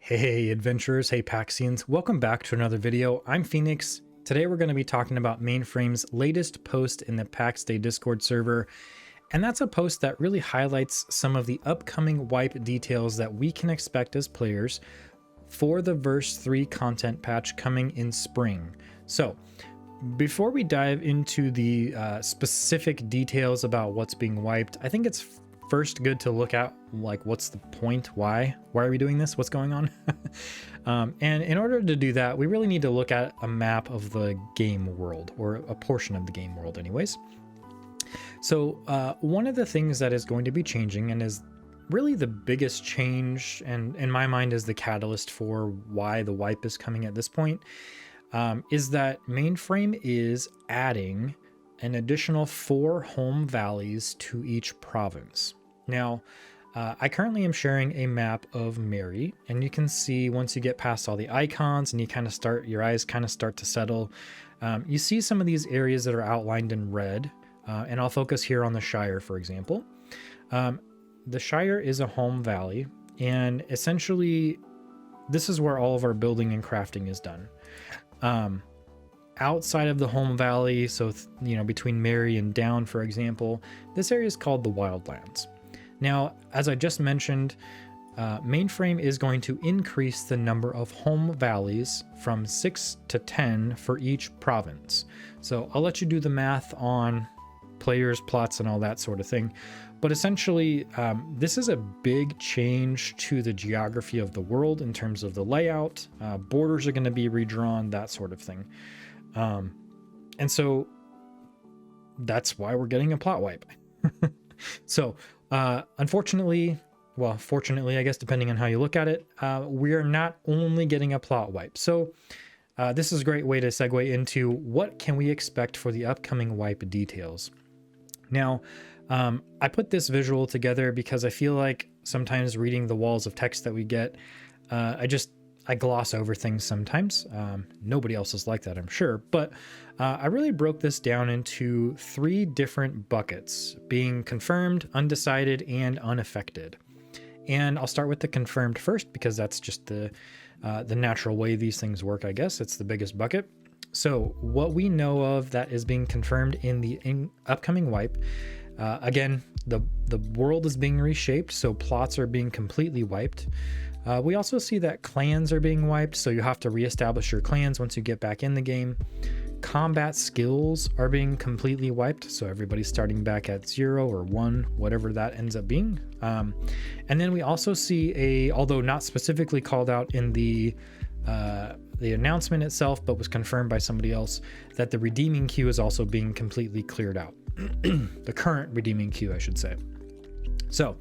Hey adventurers, hey Paxians, welcome back to another video. I'm Phoenix. Today we're going to be talking about Mainframe's latest post in the Pax Dei Discord server, and that's a post that really highlights some of the upcoming wipe details that we can expect as players for the verse 3 content patch coming in spring. So before we dive into the specific details about what's being wiped, I think it's first good to look at like what's the point, why are we doing this, what's going on. And in order to do that, we really need to look at a map of the game world, or a portion of the game world anyways. So one of the things that is going to be changing, and is really the biggest change, and in my mind is the catalyst for why the wipe is coming at this point, is that Mainframe is adding an additional 4 home valleys to each province. Now, I currently am sharing a map of Mary, and you can see once you get past all the icons and you kind of start, your eyes kind of start to settle, you see some of these areas that are outlined in red, and I'll focus here on the Shire, for example. The Shire is a home valley, and essentially this is where all of our building and crafting is done. Outside of the home valley, so between Mary and Down, for example, this area is called the Wildlands. Now, as I just mentioned, Mainframe is going to increase the number of home valleys from 6 to 10 for each province. So I'll let you do the math on players, plots, and all that sort of thing. But essentially, this is a big change to the geography of the world in terms of the layout. Borders are going to be redrawn, that sort of thing. And so that's why we're getting a plot wipe. So, unfortunately, well, fortunately, I guess, depending on how you look at it, we are not only getting a plot wipe. So, this is a great way to segue into what can we expect for the upcoming wipe details. Now, I put this visual together because I feel like sometimes reading the walls of text that we get, I gloss over things sometimes. Nobody else is like that, I'm sure. But I really broke this down into 3 different buckets, being confirmed, undecided, and unaffected. And I'll start with the confirmed first, because that's just the natural way these things work, I guess. It's the biggest bucket. So what we know of that is being confirmed in the upcoming wipe, again, the world is being reshaped, so plots are being completely wiped. We also see that clans are being wiped, so you have to reestablish your clans once you get back in the game. Combat skills are being completely wiped, so everybody's starting back at 0 or 1, whatever that ends up being. And then we also see although not specifically called out in the announcement itself, but was confirmed by somebody else, that the redeeming queue is also being completely cleared out. The current redeeming queue, I should say. So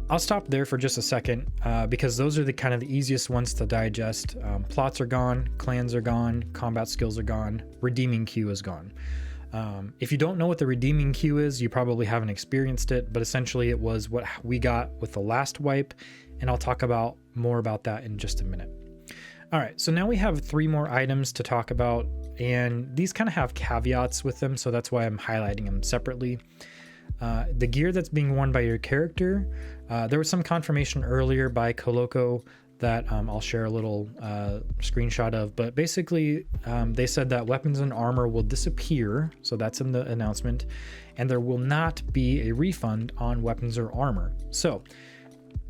I'll stop there for just a second, because those are the kind of the easiest ones to digest. Plots are gone, clans are gone, combat skills are gone, redeeming queue is gone. If you don't know what the redeeming queue is, you probably haven't experienced it, but essentially it was what we got with the last wipe, and I'll talk more about that in just a minute. All right, so now we have 3 more items to talk about, and these kind of have caveats with them, so that's why I'm highlighting them separately. The gear that's being worn by your character, there was some confirmation earlier by Coloco that I'll share a little screenshot of, but basically they said that weapons and armor will disappear, so that's in the announcement, and there will not be a refund on weapons or armor. So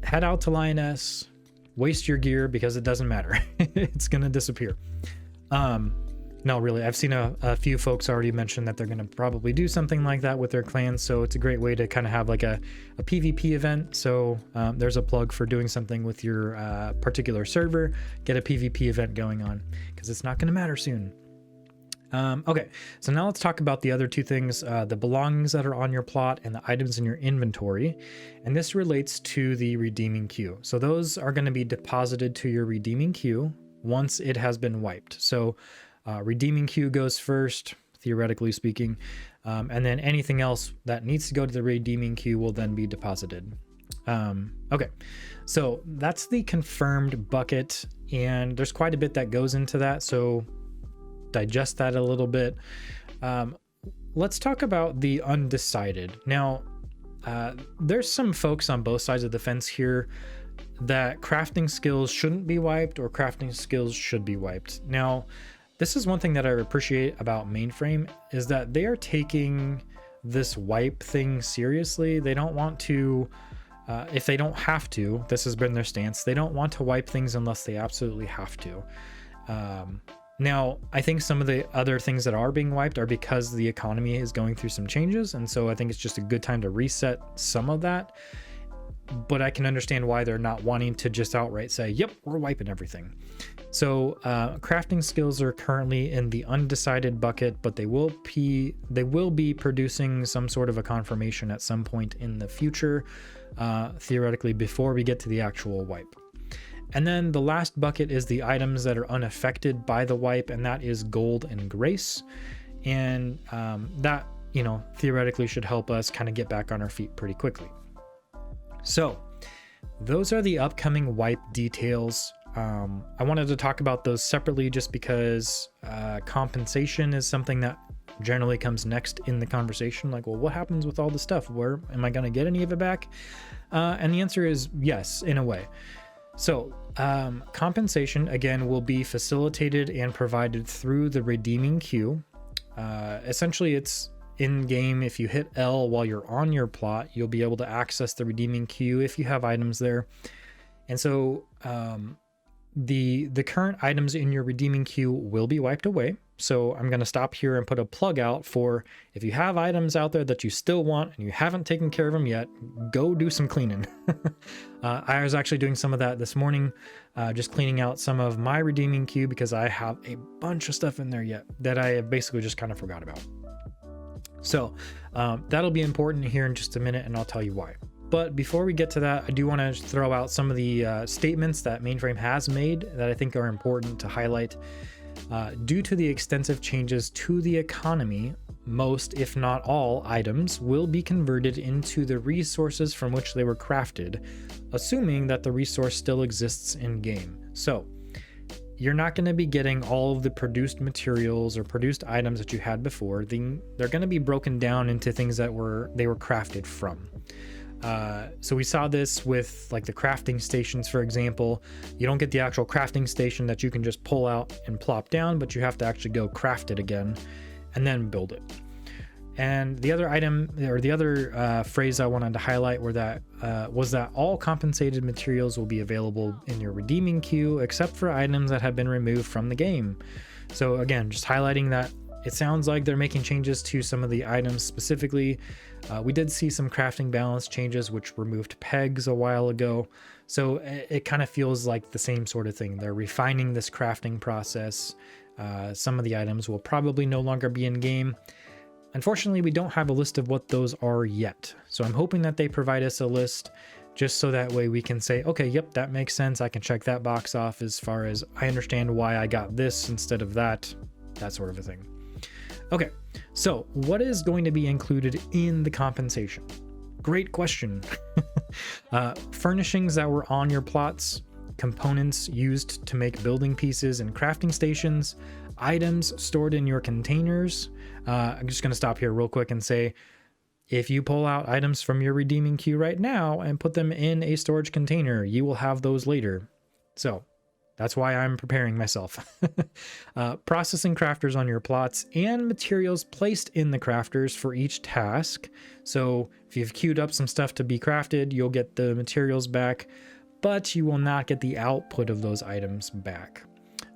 head out to Lioness, waste your gear because it doesn't matter. It's gonna disappear. No, really, I've seen a few folks already mention that they're going to probably do something like that with their clans, so it's a great way to kind of have like a PvP event. So there's a plug for doing something with your particular server. Get a PvP event going on, because it's not going to matter soon. Okay, so now let's talk about the other 2 things, the belongings that are on your plot and the items in your inventory. And this relates to the redeeming queue. So those are going to be deposited to your redeeming queue once it has been wiped. So redeeming queue goes first, theoretically speaking, and then anything else that needs to go to the redeeming queue will then be deposited. Okay, so that's the confirmed bucket, and there's quite a bit that goes into that, so digest that a little bit. Let's talk about the undecided. Now, there's some folks on both sides of the fence here. that crafting skills shouldn't be wiped or crafting skills should be wiped. Now, this is one thing that I appreciate about Mainframe is that they are taking this wipe thing seriously. They don't want to, if they don't have to, this has been their stance, they don't want to wipe things unless they absolutely have to. Now, I think some of the other things that are being wiped are because the economy is going through some changes, and so I think it's just a good time to reset some of that. But I can understand why they're not wanting to just outright say, yep, we're wiping everything. So crafting skills are currently in the undecided bucket, but they will be producing some sort of a confirmation at some point in the future, theoretically before we get to the actual wipe. And then the last bucket is the items that are unaffected by the wipe, and that is gold and grace. And that, theoretically should help us kind of get back on our feet pretty quickly. So those are the upcoming wipe details. I wanted to talk about those separately just because compensation is something that generally comes next in the conversation. Like, well, what happens with all the stuff? Where am I going to get any of it back? And the answer is yes, in a way. So compensation, again, will be facilitated and provided through the redeeming queue. Essentially, it's in game. If you hit L while you're on your plot, you'll be able to access the redeeming queue if you have items there. And so the current items in your redeeming queue will be wiped away. So I'm going to stop here and put a plug out for if you have items out there that you still want and you haven't taken care of them yet, go do some cleaning. I was actually doing some of that this morning, just cleaning out some of my redeeming queue because I have a bunch of stuff in there yet that I basically just kind of forgot about. So that'll be important here in just a minute, and I'll tell you why. But before we get to that, I do want to throw out some of the statements that Mainframe has made that I think are important to highlight. Due to the extensive changes to the economy, most, if not all, items will be converted into the resources from which they were crafted, assuming that the resource still exists in game. So you're not going to be getting all of the produced materials or produced items that you had before. They're going to be broken down into things that they were crafted from. So we saw this with like the crafting stations, for example. You don't get the actual crafting station that you can just pull out and plop down, but you have to actually go craft it again and then build it. And the other item, or the other phrase I wanted to highlight was that all compensated materials will be available in your redeeming queue, except for items that have been removed from the game. So again, just highlighting that it sounds like they're making changes to some of the items specifically. We did see some crafting balance changes, which removed pegs a while ago. So it kind of feels like the same sort of thing. They're refining this crafting process. Some of the items will probably no longer be in game. Unfortunately, we don't have a list of what those are yet. So I'm hoping that they provide us a list just so that way we can say, okay, yep, that makes sense. I can check that box off as far as I understand why I got this instead of that sort of a thing. Okay, so what is going to be included in the compensation? Great question. Furnishings that were on your plots, components used to make building pieces and crafting stations, items stored in your containers. I'm just going to stop here real quick and say, if you pull out items from your redeeming queue right now and put them in a storage container, you will have those later. So that's why I'm preparing myself. Processing crafters on your plots and materials placed in the crafters for each task. So if you've queued up some stuff to be crafted, you'll get the materials back, but you will not get the output of those items back.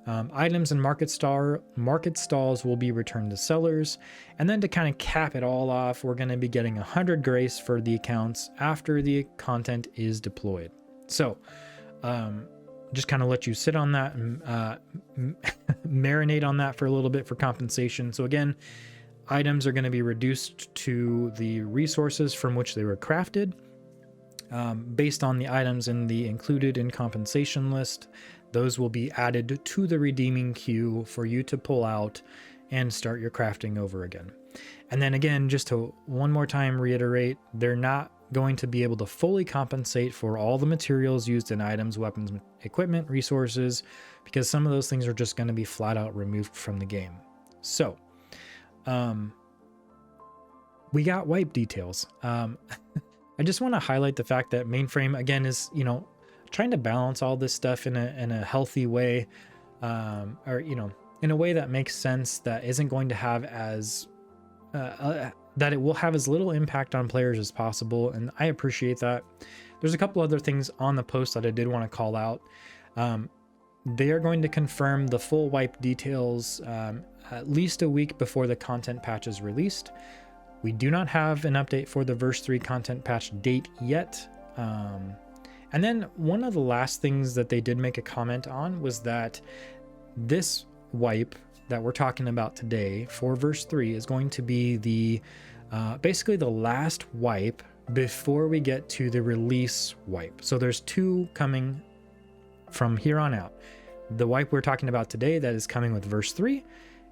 Items and market stalls will be returned to sellers. And then to kind of cap it all off, we're going to be getting 100 grace for the accounts after the content is deployed. So just kind of let you sit on that and marinate on that for a little bit for compensation. So again, items are going to be reduced to the resources from which they were crafted. Based on the items in the included in compensation list, those will be added to the redeeming queue for you to pull out and start your crafting over again. And then again, just to one more time reiterate, they're not going to be able to fully compensate for all the materials used in items, weapons, equipment, resources, because some of those things are just going to be flat out removed from the game. So, we got wipe details. I just want to highlight the fact that Mainframe, again, is, trying to balance all this stuff in a healthy way, or in a way that makes sense, that isn't going to have as that it will have as little impact on players as possible. And I appreciate that. There's a couple other things on the post that I did want to call out. They are going to confirm the full wipe details at least a week before the content patch is released. We do not have an update for the verse 3 content patch date yet. And then one of the last things that they did make a comment on was that this wipe that we're talking about today for verse 3 is going to be the basically the last wipe before we get to the release wipe. So there's 2 coming from here on out. The wipe we're talking about today that is coming with verse 3,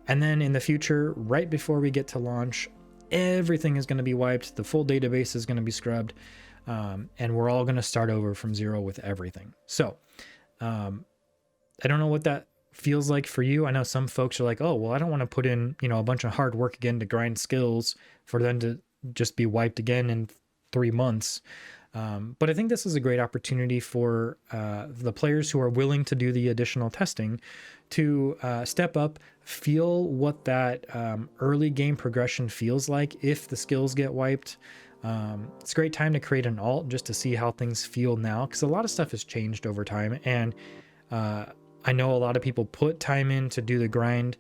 and then in the future, right before we get to launch, everything is going to be wiped. The full database is going to be scrubbed, and we're all going to start over from zero with everything. So I don't know what that feels like for you. I know some folks are like, oh, well, I don't want to put in, a bunch of hard work again to grind skills for them to just be wiped again in 3 months. But I think this is a great opportunity for the players who are willing to do the additional testing to step up, feel what that early game progression feels like if the skills get wiped. It's a great time to create an alt just to see how things feel now, because a lot of stuff has changed over time. And I know a lot of people put time in to do the grind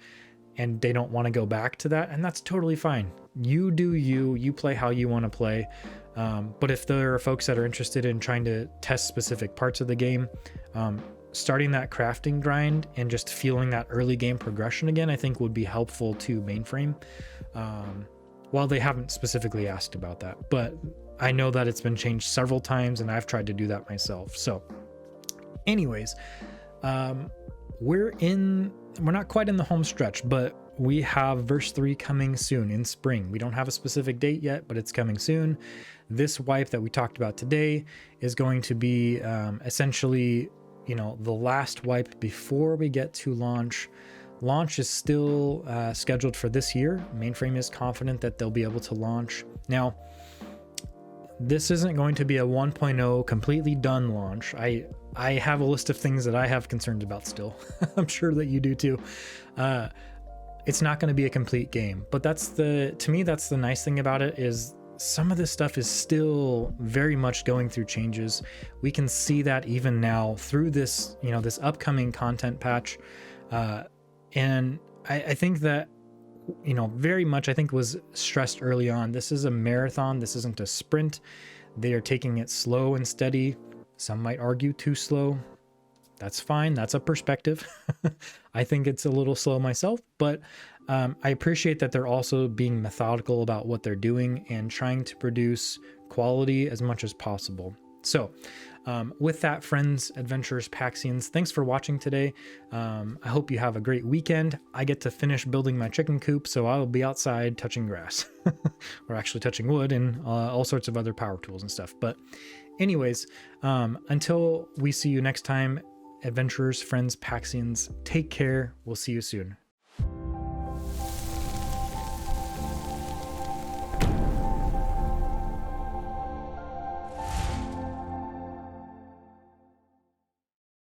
and they don't want to go back to that. And that's totally fine. You do you play how you want to play. But if there are folks that are interested in trying to test specific parts of the game, starting that crafting grind and just feeling that early game progression again, I think would be helpful to Mainframe. While they haven't specifically asked about that, but I know that it's been changed several times and I've tried to do that myself. So anyways, we're not quite in the home stretch, but we have verse 3 coming soon in spring. We don't have a specific date yet, but it's coming soon. This wipe that we talked about today is going to be essentially, the last wipe before we get to launch. Launch is still scheduled for this year. Mainframe is confident that they'll be able to launch. Now, this isn't going to be a 1.0 completely done launch. I have a list of things that I have concerns about still. I'm sure that you do too. It's not going to be a complete game, but to me, that's the nice thing about it, is some of this stuff is still very much going through changes. We can see that even now through this, this upcoming content patch. And I think that, very much, I think was stressed early on. This is a marathon. This isn't a sprint. They are taking it slow and steady. Some might argue too slow. That's fine. That's a perspective. I think it's a little slow myself, but I appreciate that they're also being methodical about what they're doing and trying to produce quality as much as possible. So with that, friends, adventurers, Paxians, thanks for watching today. I hope you have a great weekend. I get to finish building my chicken coop, so I will be outside touching grass or actually touching wood and all sorts of other power tools and stuff. But anyways, until we see you next time, adventurers, friends, Paxians, take care. We'll see you soon.